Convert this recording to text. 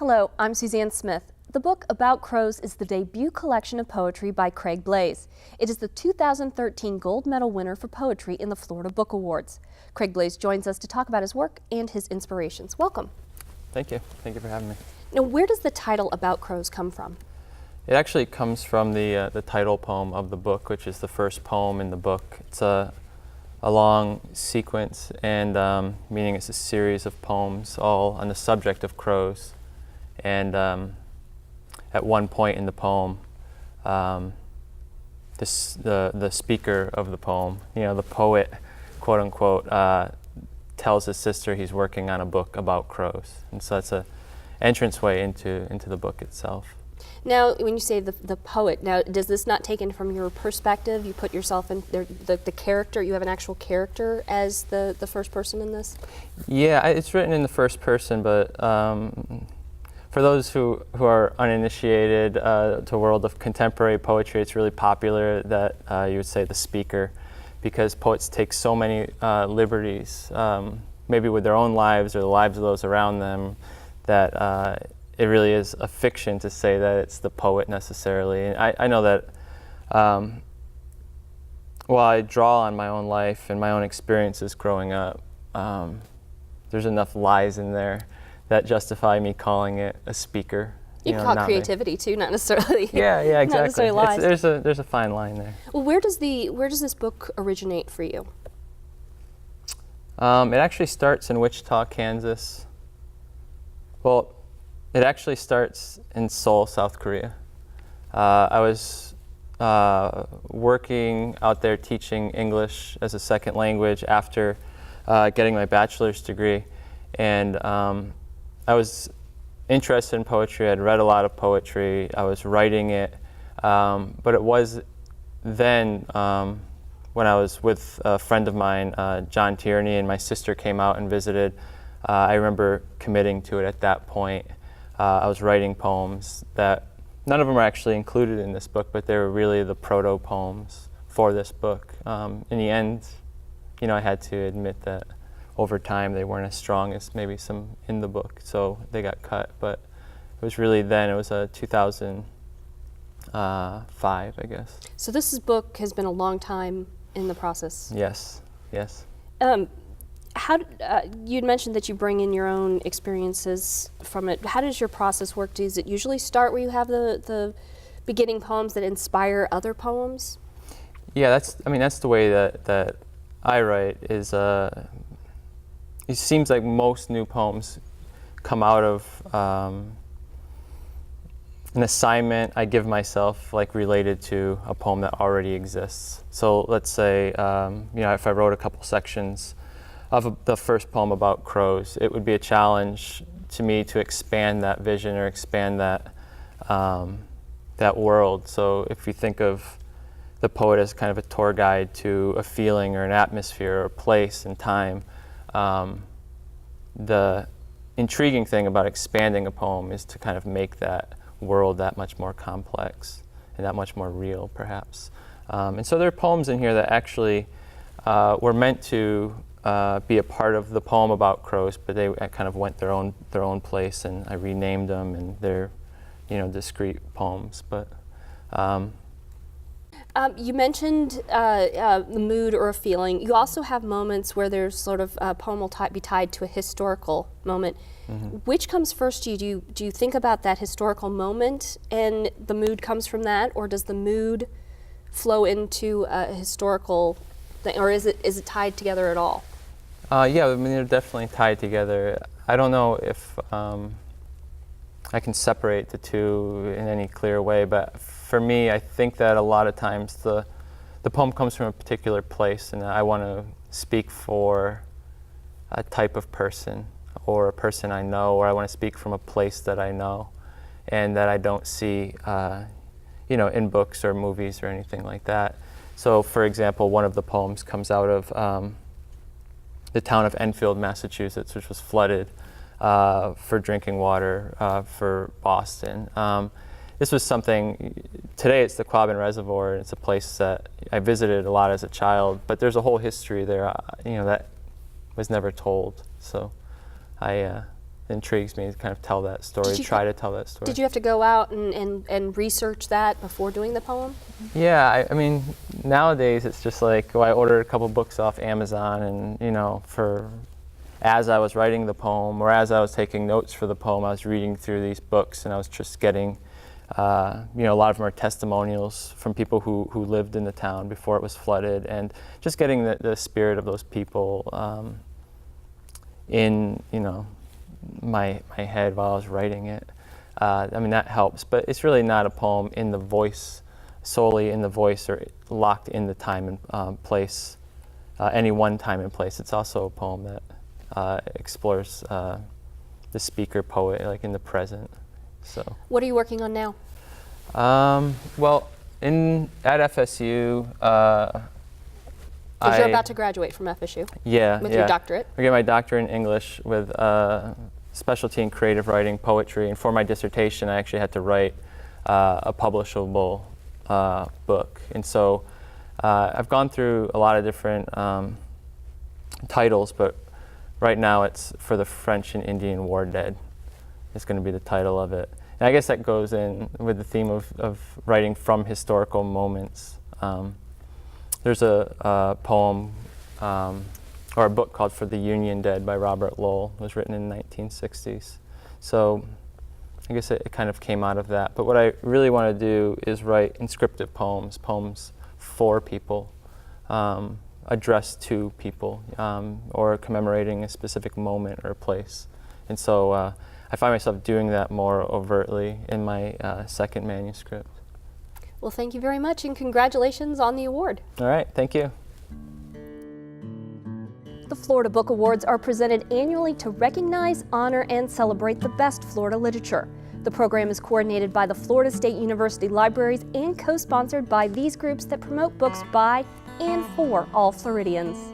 Hello, I'm Suzanne Smith. The book About Crows is the debut collection of poetry by Craig Blais. It is the 2013 Gold Medal winner for poetry in the Florida Book Awards. Craig Blais joins us to talk about his work and his inspirations. Welcome. Thank you. Thank you for having me. Now, where does the title About Crows come from? It actually comes from the title poem of the book, which is the first poem in the book. It's a long sequence, and meaning it's a series of poems all on the subject of crows. And at one point in the poem, the speaker of the poem, the poet, quote unquote, tells his sister he's working on a book about crows. And so that's an entranceway into the book itself. Now, when you say the poet, now does this not take in from your perspective? You put yourself in the character, you have an actual character as the first person in this? Yeah, it's written in the first person, but for those who are uninitiated to the world of contemporary poetry, it's really popular that you would say the speaker, because poets take so many liberties, maybe with their own lives or the lives of those around them, that it really is a fiction to say that it's the poet necessarily. And I know that while I draw on my own life and my own experiences growing up, there's enough lies in there that justify me calling it a speaker. You can call it creativity too, not necessarily. Yeah, exactly. Not necessarily lies. There's a fine line there. Well, where does this book originate for you? It actually starts in Wichita, Kansas. Well, it actually starts in Seoul, South Korea. I was working out there teaching English as a second language after getting my bachelor's degree, and I was interested in poetry. I'd read a lot of poetry. I was writing it, but it was then when I was with a friend of mine, John Tierney, and my sister came out and visited. I remember committing to it at that point. I was writing poems that none of them are actually included in this book, but they were really the proto poems for this book. In the end, I had to admit that over time they weren't as strong as maybe some in the book, so they got cut. But it was really then, it was 2005, I guess. So this book has been a long time in the process. Yes. You'd mentioned that you bring in your own experiences from it. How does your process work? Does it usually start where you have the beginning poems that inspire other poems? Yeah, that's the way that I write. It seems like most new poems come out of an assignment I give myself, like related to a poem that already exists. So let's say, if I wrote a couple sections of the first poem about crows, it would be a challenge to me to expand that vision or expand that world. So if you think of the poet as kind of a tour guide to a feeling or an atmosphere or a place and time, the intriguing thing about expanding a poem is to kind of make that world that much more complex and that much more real, perhaps. And so there are poems in here that actually were meant to be a part of the poem about crows, but they kind of went their own place, and I renamed them, and they're discrete poems. But you mentioned the mood or a feeling. You also have moments where there's sort of a poem will be tied to a historical moment. Mm-hmm. Which comes first to you? Do you think about that historical moment and the mood comes from that, or does the mood flow into a historical thing, or is it tied together at all? Yeah, they're definitely tied together. I don't know if I can separate the two in any clear way, but for me, I think that a lot of times the poem comes from a particular place, and I want to speak for a type of person or a person I know, or I want to speak from a place that I know and that I don't see in books or movies or anything like that. So, for example, one of the poems comes out of the town of Enfield, Massachusetts, which was flooded for drinking water for Boston. This was something, today it's the Quabbin Reservoir, and it's a place that I visited a lot as a child, but there's a whole history there, that was never told. So I intrigues me to kind of tell that story, try to tell that story. Did you have to go out and research that before doing the poem? Yeah, I mean, nowadays it's just like, I ordered a couple books off Amazon, and as I was writing the poem, or as I was taking notes for the poem, I was reading through these books, and I was just getting, a lot of them are testimonials from people who lived in the town before it was flooded, and just getting the spirit of those people in, my head while I was writing it. I mean, that helps, but it's really not a poem in the voice, solely in the voice, or locked in the time and place, any one time and place. It's also a poem that explores the speaker poet, like in the present. So. What are you working on now? Well, at FSU, Because you're about to graduate from FSU. Yeah. With your doctorate. I get my doctorate in English with specialty in creative writing, poetry, and for my dissertation, I actually had to write a publishable book. And so I've gone through a lot of different titles, but right now it's For the French and Indian War Dead. It's going to be the title of it. And I guess that goes in with the theme of writing from historical moments. There's a poem or a book called For the Union Dead by Robert Lowell. It was written in the 1960s. So I guess it kind of came out of that. But what I really want to do is write inscriptive poems, poems for people, addressed to people, or commemorating a specific moment or place. And so I find myself doing that more overtly in my second manuscript. Well, thank you very much, and congratulations on the award. All right, thank you. The Florida Book Awards are presented annually to recognize, honor, and celebrate the best Florida literature. The program is coordinated by the Florida State University Libraries and co-sponsored by these groups that promote books by and for all Floridians.